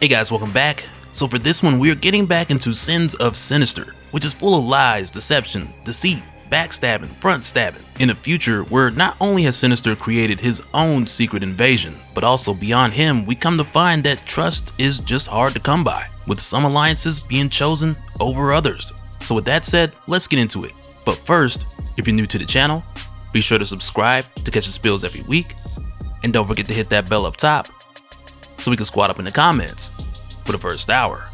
Hey guys, welcome back. So for this one, we are getting back into Sins of Sinister, which is full of lies, deception, deceit, backstabbing, front stabbing. In a future where not only has Sinister created his own secret invasion, but also beyond him, we come to find that trust is just hard to come by, with some alliances being chosen over others. So with that said, let's get into it. But first, if you're new to the channel, be sure to subscribe to catch the spills every week, and don't forget to hit that bell up top so we can squat up in the comments for the first hour.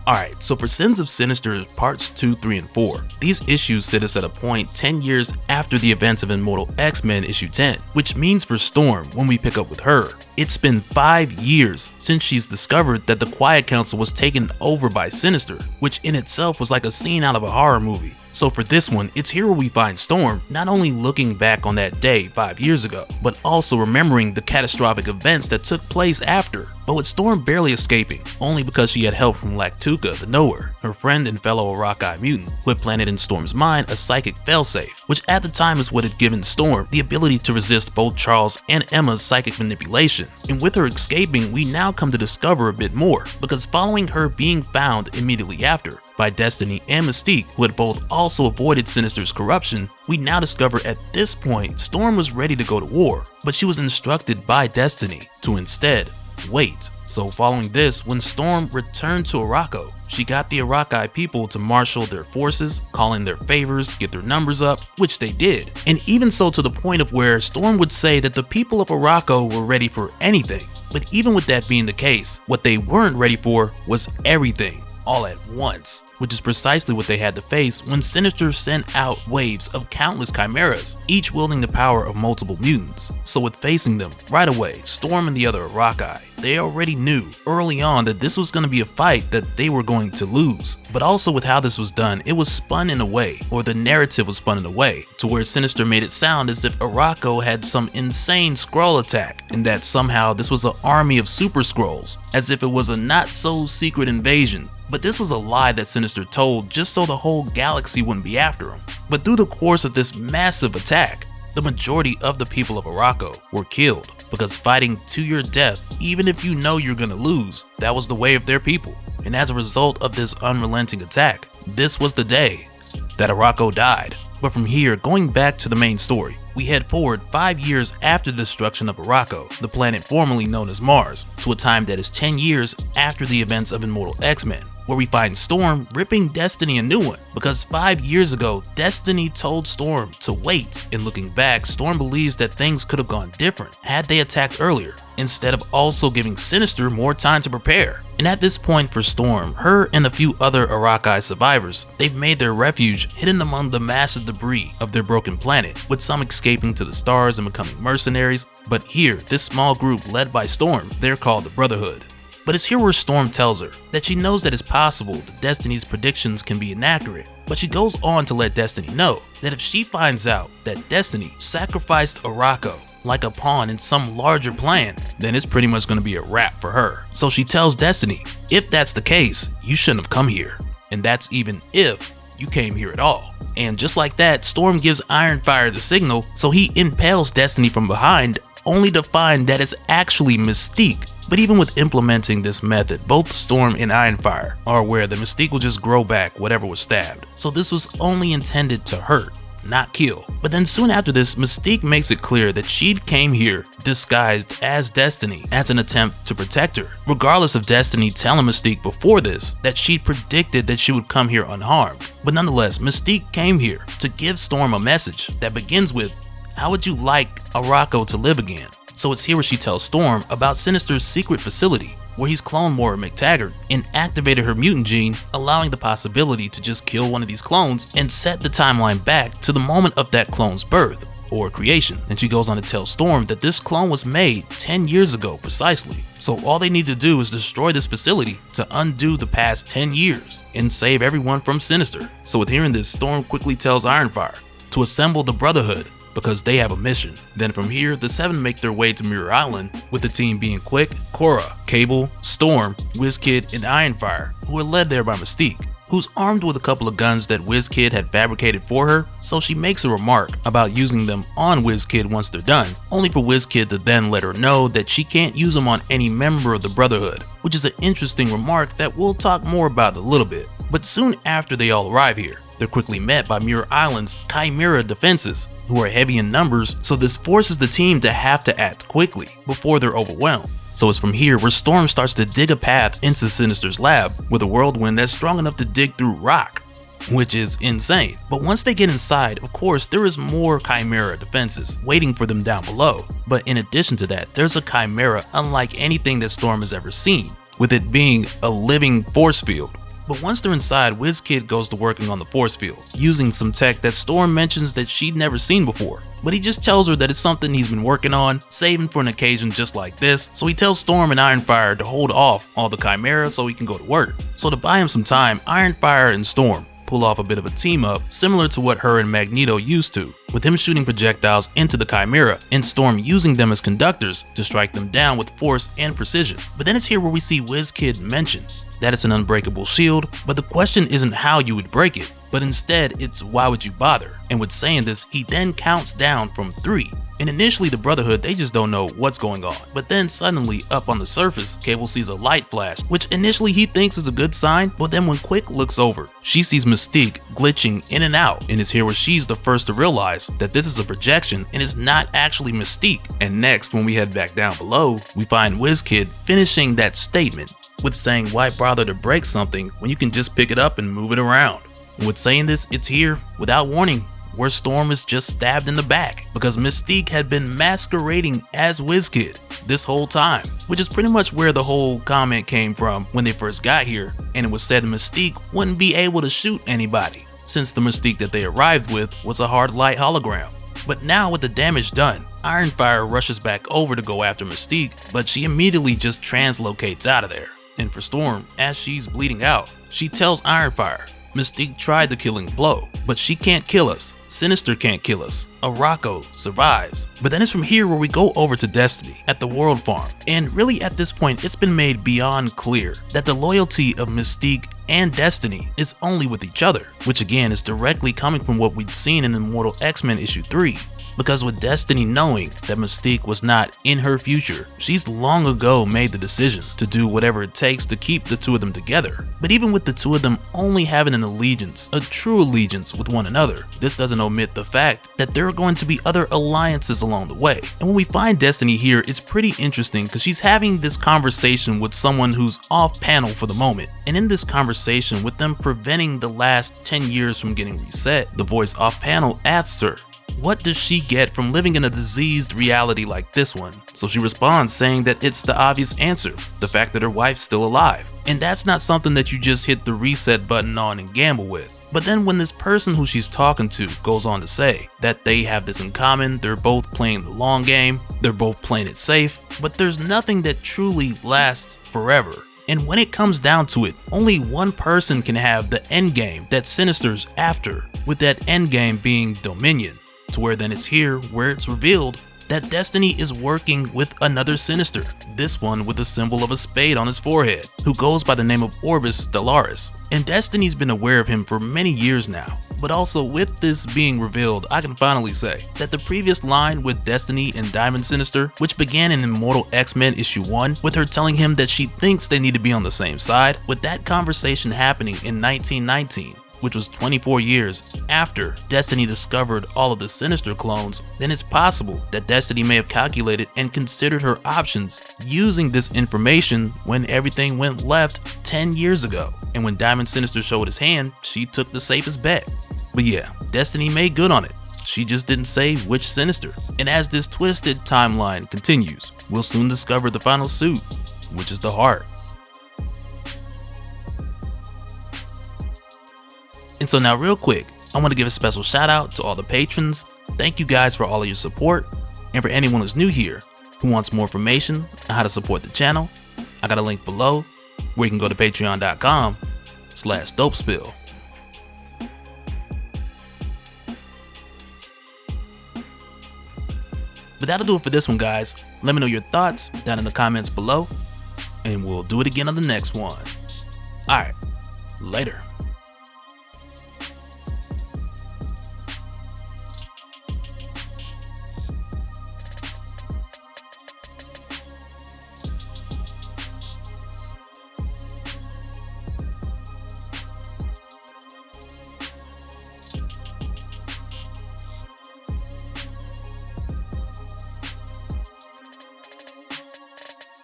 Alright, so for Sins of Sinister parts 2, 3, and 4, these issues sit us at a point 10 years after the events of Immortal X-Men issue 10, which means for Storm, when we pick up with her, it's been 5 years since she's discovered that the Quiet Council was taken over by Sinister, which in itself was like a scene out of a horror movie. So for this one, it's here where we find Storm not only looking back on that day 5 years ago, but also remembering the catastrophic events that took place after, but with Storm barely escaping, only because she had help from Lactuca the Knower, her friend and fellow Arachai mutant, who had planted in Storm's mind a psychic failsafe, which at the time is what had given Storm the ability to resist both Charles and Emma's psychic manipulation. And with her escaping, we now come to discover a bit more, because following her being found immediately after by Destiny and Mystique, who had both also avoided Sinister's corruption, we now discover at this point Storm was ready to go to war, but she was instructed by Destiny to instead wait. So following this, when Storm returned to Arakko, she got the Arachai people to marshal their forces, call in their favors, get their numbers up, which they did. And even so to the point of where Storm would say that the people of Arakko were ready for anything. But even with that being the case, what they weren't ready for was everything, all at once, which is precisely what they had to face when Sinister sent out waves of countless chimeras, each wielding the power of multiple mutants. So with facing them right away, Storm and the other Arachai, they already knew early on that this was going to be a fight that they were going to lose. But also with how this was done, it was spun in a way, or the narrative was spun in a way, to where Sinister made it sound as if Arakko had some insane Skrull attack, and that somehow this was an army of Super Skrulls, as if it was a not so secret invasion. But this was a lie that Sinister told just so the whole galaxy wouldn't be after him. But through the course of this massive attack, the majority of the people of Arakko were killed, because fighting to your death, even if you know you're gonna lose, that was the way of their people. And as a result of this unrelenting attack, this was the day that Arakko died. But from here, going back to the main story, we head forward 5 years after the destruction of Arakko, the planet formerly known as Mars, to a time that is 10 years after the events of Immortal X-Men, where we find Storm ripping Destiny a new one, because 5 years ago, Destiny told Storm to wait, and looking back, Storm believes that things could have gone different had they attacked earlier, instead of also giving Sinister more time to prepare. And at this point for Storm, her and a few other Arachai survivors, they've made their refuge hidden among the massive debris of their broken planet, with some escaping to the stars and becoming mercenaries. But here, this small group led by Storm, they're called the Brotherhood. But it's here where Storm tells her that she knows that it's possible that Destiny's predictions can be inaccurate, but she goes on to let Destiny know that if she finds out that Destiny sacrificed Arakko like a pawn in some larger plan, then it's pretty much going to be a wrap for her. So she tells Destiny, if that's the case, you shouldn't have come here, and that's even if you came here at all. And just like that, Storm gives Ironfire the signal, so he impales Destiny from behind, only to find that it's actually Mystique. But even with implementing this method, both Storm and Ironfire are aware that Mystique will just grow back whatever was stabbed. So this was only intended to hurt, not kill. But then soon after this, Mystique makes it clear that she came here disguised as Destiny as an attempt to protect her, regardless of Destiny telling Mystique before this that she'd predicted that she would come here unharmed. But nonetheless, Mystique came here to give Storm a message that begins with, how would you like Arakko to live again? So it's here where she tells Storm about Sinister's secret facility, where he's cloned Moira McTaggart and activated her mutant gene, allowing the possibility to just kill one of these clones and set the timeline back to the moment of that clone's birth or creation. And she goes on to tell Storm that this clone was made 10 years ago precisely. So all they need to do is destroy this facility to undo the past 10 years and save everyone from Sinister. So with hearing this, Storm quickly tells Ironfire to assemble the Brotherhood, because they have a mission. Then from here, the 7 make their way to Mirror Island, with the team being Quick, Cora, Cable, Storm, WizKid, and Ironfire, who are led there by Mystique, who's armed with a couple of guns that WizKid had fabricated for her, so she makes a remark about using them on WizKid once they're done, only for WizKid to then let her know that she can't use them on any member of the Brotherhood, which is an interesting remark that we'll talk more about in a little bit. But soon after they all arrive here, they're quickly met by Muir Island's Chimera defenses, who are heavy in numbers, so this forces the team to have to act quickly before they're overwhelmed. So it's from here where Storm starts to dig a path into Sinister's lab with a whirlwind that's strong enough to dig through rock, which is insane. But once they get inside, of course, there is more Chimera defenses waiting for them down below. But in addition to that, there's a Chimera unlike anything that Storm has ever seen, with it being a living force field. But once they're inside, WizKid goes to working on the force field, using some tech that Storm mentions that she'd never seen before. But he just tells her that it's something he's been working on, saving for an occasion just like this, so he tells Storm and Ironfire to hold off all the Chimera so he can go to work. So to buy him some time, Ironfire and Storm pull off a bit of a team up, similar to what her and Magneto used to, with him shooting projectiles into the Chimera and Storm using them as conductors to strike them down with force and precision. But then it's here where we see WizKid mention that it's an unbreakable shield, but the question isn't how you would break it, but instead it's why would you bother? And with saying this, he then counts down from 3. And initially the Brotherhood, they just don't know what's going on, but then suddenly up on the surface, Cable sees a light flash, which initially he thinks is a good sign, but then when Quick looks over, she sees Mystique glitching in and out, and it's here where she's the first to realize that this is a projection and it's not actually Mystique. And next, when we head back down below, we find WizKid finishing that statement with saying why bother to break something when you can just pick it up and move it around. And with saying this, it's here, without warning, where Storm is just stabbed in the back, because Mystique had been masquerading as WizKid this whole time, which is pretty much where the whole comment came from when they first got here, and it was said Mystique wouldn't be able to shoot anybody, since the Mystique that they arrived with was a hard light hologram. But now with the damage done, Ironfire rushes back over to go after Mystique, but she immediately just translocates out of there. And for Storm, as she's bleeding out, she tells Ironfire, Mystique tried the killing blow, but she can't kill us. Sinister can't kill us. Arakko survives. But then it's from here where we go over to Destiny at the World Farm. And really at this point, it's been made beyond clear that the loyalty of Mystique and Destiny is only with each other, which again is directly coming from what we'd seen in Immortal X-Men issue 3. Because with Destiny knowing that Mystique was not in her future, she's long ago made the decision to do whatever it takes to keep the two of them together. But even with the two of them only having an allegiance, a true allegiance with one another, this doesn't omit the fact that there are going to be other alliances along the way. And when we find Destiny here, it's pretty interesting because she's having this conversation with someone who's off panel for the moment. And in this conversation, with them preventing the last 10 years from getting reset, the voice off panel asks her, what does she get from living in a diseased reality like this one? So she responds saying that it's the obvious answer, the fact that her wife's still alive. And that's not something that you just hit the reset button on and gamble with. But then when this person who she's talking to goes on to say that they have this in common, they're both playing the long game, they're both playing it safe, but there's nothing that truly lasts forever. And when it comes down to it, only one person can have the end game that Sinister's after, with that end game being Dominion. To where then it's here where it's revealed that Destiny is working with another Sinister, this one with the symbol of a spade on his forehead, who goes by the name of Orbis Stellaris. And Destiny's been aware of him for many years now. But also with this being revealed, I can finally say that the previous line with Destiny and Diamond Sinister, which began in Immortal X-Men issue 1, with her telling him that she thinks they need to be on the same side, with that conversation happening in 1919, which was 24 years after Destiny discovered all of the Sinister clones, then it's possible that Destiny may have calculated and considered her options using this information when everything went left 10 years ago. And when Diamond Sinister showed his hand, she took the safest bet. But yeah, Destiny made good on it. She just didn't say which Sinister. And as this twisted timeline continues, we'll soon discover the final suit, which is the Heart. And so now real quick, I want to give a special shout out to all the patrons. Thank you guys for all of your support. And for anyone who's new here who wants more information on how to support the channel, I got a link below where you can go to patreon.com/DopeSpill. But that'll do it for this one, guys. Let me know your thoughts down in the comments below, and we'll do it again on the next one. Alright, later.